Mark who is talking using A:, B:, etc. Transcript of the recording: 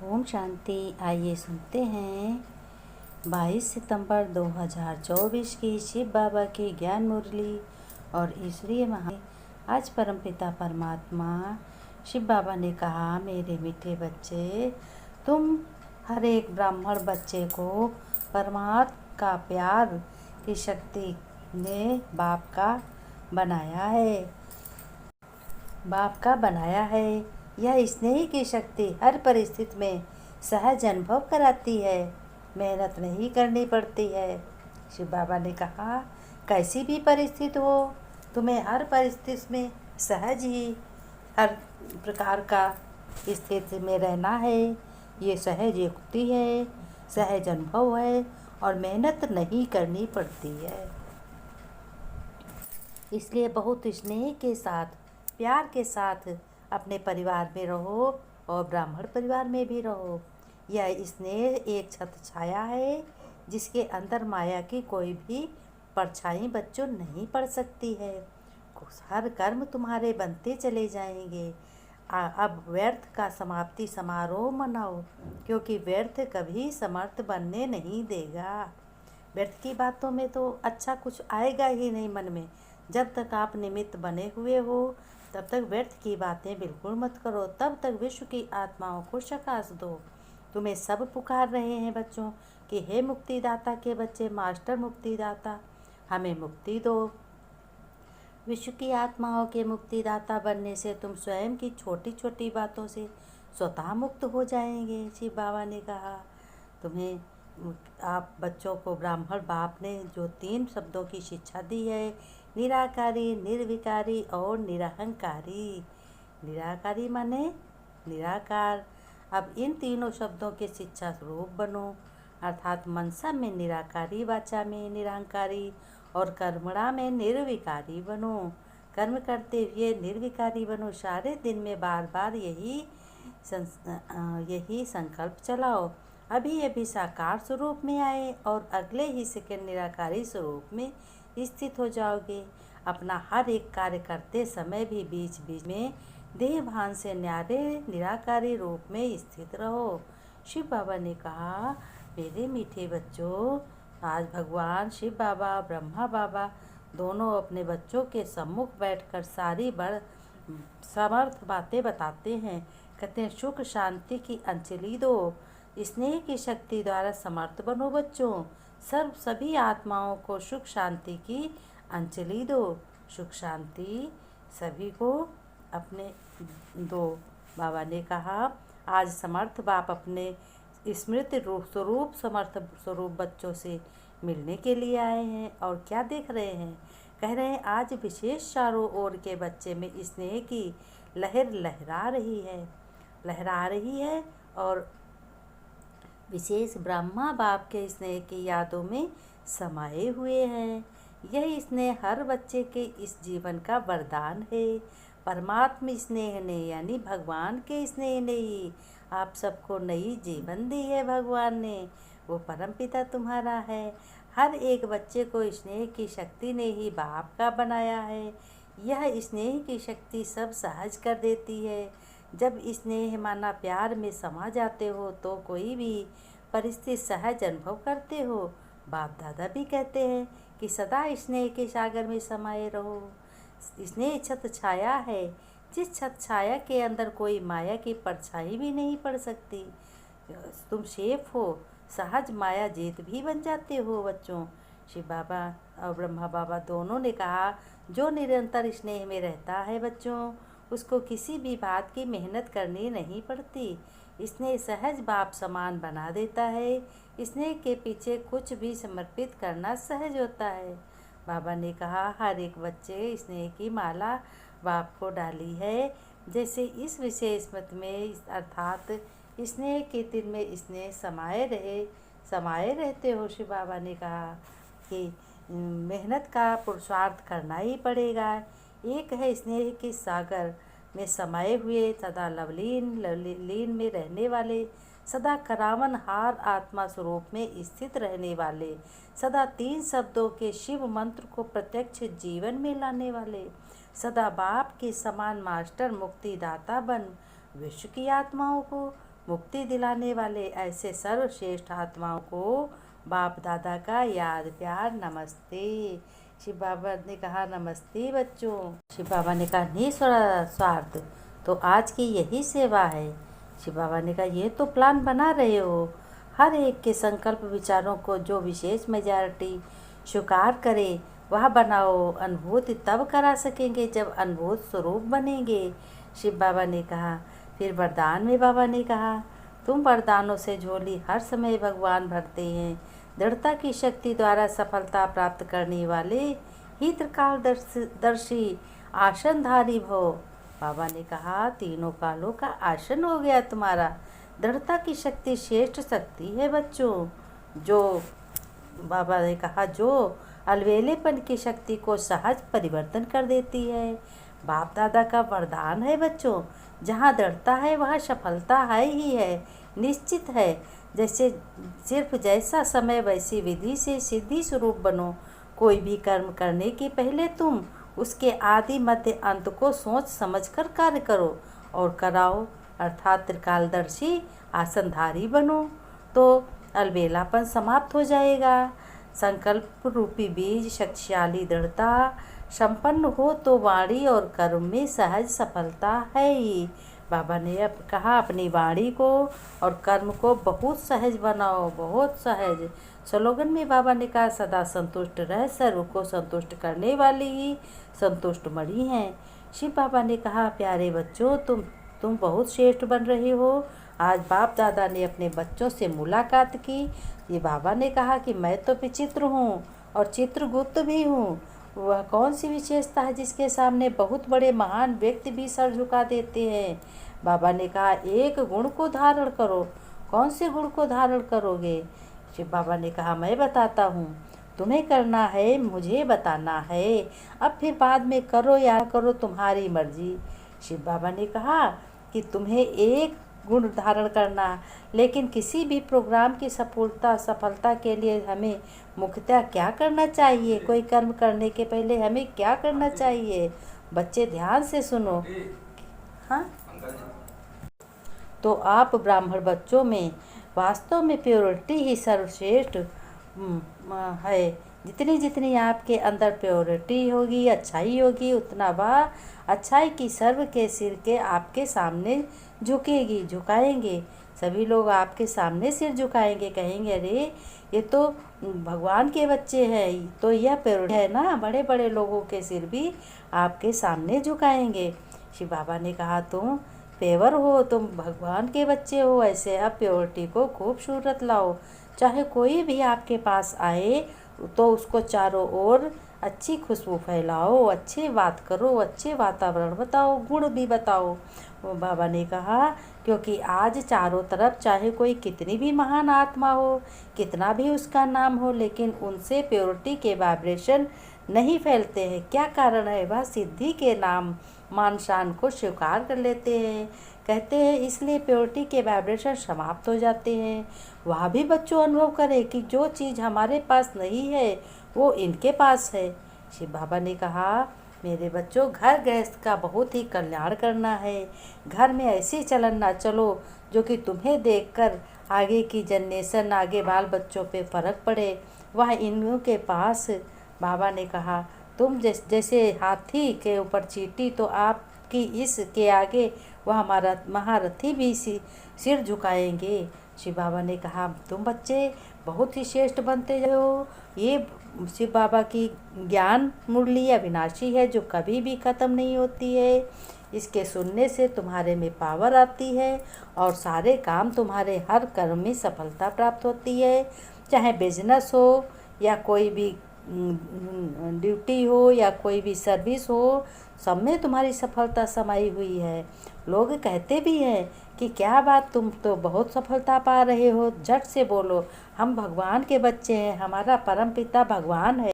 A: ओम शांति। आइए सुनते हैं 22 सितंबर 2024 की शिव बाबा की ज्ञान मुरली और ईश्वरीय महा। आज परमपिता परमात्मा शिव बाबा ने कहा, मेरे मीठे बच्चे, तुम हर एक ब्राह्मण बच्चे को परमात्मा का प्यार की शक्ति ने बाप का बनाया है। यह स्नेह की शक्ति हर परिस्थिति में सहज अनुभव कराती है, मेहनत नहीं करनी पड़ती है। शिव बाबा ने कहा, कैसी भी परिस्थिति हो, तुम्हें हर परिस्थिति में सहज ही हर प्रकार का स्थिति में रहना है। ये सहज युक्ति है, सहज अनुभव है और मेहनत नहीं करनी पड़ती है। इसलिए बहुत स्नेह के साथ, प्यार के साथ अपने परिवार में रहो और ब्राह्मण परिवार में भी रहो। यह स्नेह एक छत्र छाया है जिसके अंदर माया की कोई भी परछाई बच्चों नहीं पड़ सकती है। हर कर्म तुम्हारे बनते चले जाएंगे। अब व्यर्थ का समाप्ति समारोह मनाओ, क्योंकि व्यर्थ कभी समर्थ बनने नहीं देगा। व्यर्थ की बातों में तो अच्छा कुछ आएगा ही नहीं मन में। जब तक आप निमित्त बने हुए हो तब तक व्यर्थ की बातें बिल्कुल मत करो। तब तक विश्व की आत्माओं को शकास दो। तुम्हें सब पुकार रहे हैं बच्चों कि हे मुक्तिदाता के बच्चे, मास्टर मुक्तिदाता, हमें मुक्ति दो। विश्व की आत्माओं के मुक्तिदाता बनने से तुम स्वयं की छोटी छोटी बातों से स्वतः मुक्त हो जाएंगे। शिव बाबा ने कहा, तुम्हें आप बच्चों को ब्राह्मण बाप ने जो 3 शब्दों की शिक्षा दी है, निराकारी, निर्विकारी और निरहंकारी। निराकारी माने निराकार। अब इन तीनों शब्दों के शिक्षा स्वरूप बनो, अर्थात मनसा में निराकारी, वाचा में निरहंकारी और कर्मणा में निर्विकारी बनो। कर्म करते हुए निर्विकारी बनो। सारे दिन में बार बार यही संकल्प चलाओ। अभी साकार स्वरूप में आए और अगले ही सेकंड निराकारी स्वरूप में स्थित हो जाओगे। अपना हर एक कार्य करते समय भी बीच बीच में देह भान से न्यारे निराकारी रूप में स्थित रहो। शिव बाबा ने कहा, मेरे मीठे बच्चों, आज भगवान शिव बाबा, ब्रह्मा बाबा दोनों अपने बच्चों के सम्मुख बैठकर सारी बड़ समर्थ बातें बताते हैं। कहते हैं, सुख शांति की अंजलि दो, स्नेह की शक्ति द्वारा समर्थ बनो बच्चों। सभी आत्माओं को सुख शांति की अंजलि दो। सुख शांति सभी को अपने दो। बाबा ने कहा, आज समर्थ बाप अपने स्मृति स्वरूप समर्थ स्वरूप बच्चों से मिलने के लिए आए हैं। और क्या देख रहे हैं? कह रहे हैं, आज विशेष चारों ओर के बच्चे में स्नेह की लहर लहरा रही है और विशेष ब्रह्मा बाप के स्नेह की यादों में समाये हुए हैं। यह स्नेह हर बच्चे के इस जीवन का वरदान है। परमात्मा स्नेह ने, यानी भगवान के स्नेह ने ही आप सबको नई जीवन दी है। भगवान ने, वो परमपिता तुम्हारा है। हर एक बच्चे को स्नेह की शक्ति ने ही बाप का बनाया है। यह स्नेह की शक्ति सब सहज कर देती है। जब स्नेह माना प्यार में समा जाते हो तो कोई भी परिस्थिति सहज अनुभव करते हो। बाप दादा भी कहते हैं कि सदा स्नेह के सागर में समाये रहो। स्नेह छत्र छाया है, जिस छत्र छाया के अंदर कोई माया की परछाई भी नहीं पड़ सकती। तुम सेफ हो, सहज माया जीत भी बन जाते हो बच्चों। शिव बाबा और ब्रह्मा बाबा दोनों ने कहा, जो निरंतर स्नेह में रहता है बच्चों, उसको किसी भी बात की मेहनत करनी नहीं पड़ती। स्नेह सहज बाप समान बना देता है। स्नेह के पीछे कुछ भी समर्पित करना सहज होता है। बाबा ने कहा, हर एक बच्चे स्नेह की माला बाप को डाली है। जैसे इस विशेष मत में, अर्थात स्नेह के दिन में स्नेह समाये रहते हो। शिव बाबा ने कहा कि मेहनत का पुरुषार्थ करना ही पड़ेगा। एक है स्नेह के सागर में समाये हुए, सदा लीन में रहने वाले, सदा करावन हार आत्मा स्वरूप में स्थित रहने वाले, सदा 3 शब्दों के शिव मंत्र को प्रत्यक्ष जीवन में लाने वाले, सदा बाप के समान मास्टर मुक्तिदाता बन विश्व की आत्माओं को मुक्ति दिलाने वाले ऐसे सर्वश्रेष्ठ आत्माओं को बाप दादा का याद प्यार नमस्ते। शिव बाबा ने कहा नमस्ते बच्चों। शिव बाबा ने कहा निस्वार्थ तो आज की यही सेवा है। शिव बाबा ने कहा ये तो प्लान बना रहे हो, हर एक के संकल्प विचारों को जो विशेष मेजॉरिटी स्वीकार करे वह बनाओ। अनुभूति तब करा सकेंगे जब अनुभूत स्वरूप बनेंगे। शिव बाबा ने कहा। फिर वरदान में बाबा ने कहा तुम वरदानों से झोली हर समय भगवान भरते हैं। दृढ़ता की शक्ति द्वारा सफलता प्राप्त करने वाले ही त्रिकालदर्शी आसनधारी भव। बाबा ने कहा तीनों कालों का आसन हो गया तुम्हारा। दृढ़ता की शक्ति श्रेष्ठ शक्ति है बच्चों। जो बाबा ने कहा जो अलवेलेपन की शक्ति को सहज परिवर्तन कर देती है। बाप दादा का वरदान है बच्चों, जहाँ दृढ़ता है वहाँ सफलता है ही है, निश्चित है। जैसे सिर्फ जैसा समय वैसी विधि से सिद्धि स्वरूप बनो। कोई भी कर्म करने के पहले तुम उसके आदि मध्य अंत को सोच समझकर कार्य करो और कराओ, अर्थात त्रिकालदर्शी आसनधारी बनो तो अलबेलापन समाप्त हो जाएगा। संकल्प रूपी बीज शक्तिशाली दृढ़ता संपन्न हो तो वाणी और कर्म में सहज सफलता है ही। बाबा ने अब कहा अपनी वाणी को और कर्म को बहुत सहज बनाओ, बहुत सहज। स्लोगन में बाबा ने कहा सदा संतुष्ट रह, सर्व को संतुष्ट करने वाली ही संतुष्ट मणि हैं। शिव बाबा ने कहा प्यारे बच्चों तुम बहुत श्रेष्ठ बन रहे हो। आज बाप दादा ने अपने बच्चों से मुलाकात की। ये बाबा ने कहा कि मैं तो विचित्र हूँ और चित्रगुप्त भी हूँ। वह कौन सी विशेषता है जिसके सामने बहुत बड़े महान व्यक्ति भी सर झुका देते हैं। बाबा ने कहा एक गुण को धारण करो। कौन से गुण को धारण करोगे? शिव बाबा ने कहा मैं बताता हूँ, तुम्हें करना है, मुझे बताना है। अब फिर बाद में करो या करो तुम्हारी मर्जी। शिव बाबा ने कहा कि तुम्हें एक गुण धारण करना, लेकिन किसी भी प्रोग्राम की सफलता के लिए हमें मुख्यतः क्या करना चाहिए? कोई कर्म करने के पहले हमें क्या करना चाहिए? बच्चे ध्यान से सुनो। हाँ, तो आप ब्राह्मण बच्चों में वास्तव में प्योरिटी ही सर्वश्रेष्ठ है। जितनी जितनी आपके अंदर प्योरिटी होगी, अच्छाई होगी, उतना वह अच्छाई की सर्व के सिर के आपके सामने झुकाएंगे। सभी लोग आपके सामने सिर झुकाएंगे, कहेंगे अरे ये तो भगवान के बच्चे हैं, तो यह प्योरिटी है ना। बड़े बड़े लोगों के सिर भी आपके सामने झुकाएंगे। शिव बाबा ने कहा तुम पेवर हो, तुम भगवान के बच्चे हो। ऐसे अब प्योरिटी को खूबसूरत लाओ। चाहे कोई भी आपके पास आए तो उसको चारों ओर अच्छी खुशबू फैलाओ, अच्छी बात करो, अच्छे वातावरण बताओ, गुण भी बताओ। वो बाबा ने कहा क्योंकि आज चारों तरफ चाहे कोई कितनी भी महान आत्मा हो, कितना भी उसका नाम हो, लेकिन उनसे प्योरिटी के वाइब्रेशन नहीं फैलते हैं। क्या कारण है? वह सिद्धि के नाम मान शान को स्वीकार कर लेते हैं, कहते हैं, इसलिए प्योरिटी के वाइब्रेशन समाप्त हो जाते हैं। वह भी बच्चों अनुभव करें कि जो चीज़ हमारे पास नहीं है वो इनके पास है। शिव बाबा ने कहा मेरे बच्चों घर गृहस्थ का बहुत ही कल्याण करना है। घर में ऐसी चलन ना चलो जो कि तुम्हें देखकर आगे की जनरेशन, आगे बाल बच्चों पे फर्क पड़े। वह इन्हीं के पास बाबा ने कहा तुम जैसे हाथी के ऊपर चींटी, तो आपकी इसके आगे वह हमारा महारथी भी सिर झुकाएंगे। शिव बाबा ने कहा तुम बच्चे बहुत ही श्रेष्ठ बनते हो। ये शिव बाबा की ज्ञान मुरली अविनाशी है जो कभी भी ख़त्म नहीं होती है। इसके सुनने से तुम्हारे में पावर आती है और सारे काम तुम्हारे हर कर्म में सफलता प्राप्त होती है। चाहे बिजनेस हो या कोई भी ड्यूटी हो या कोई भी सर्विस हो, सब में तुम्हारी सफलता समाई हुई है। लोग कहते भी हैं कि क्या बात, तुम तो बहुत सफलता पा रहे हो। झट से बोलो हम भगवान के बच्चे हैं, हमारा परम पिता भगवान है।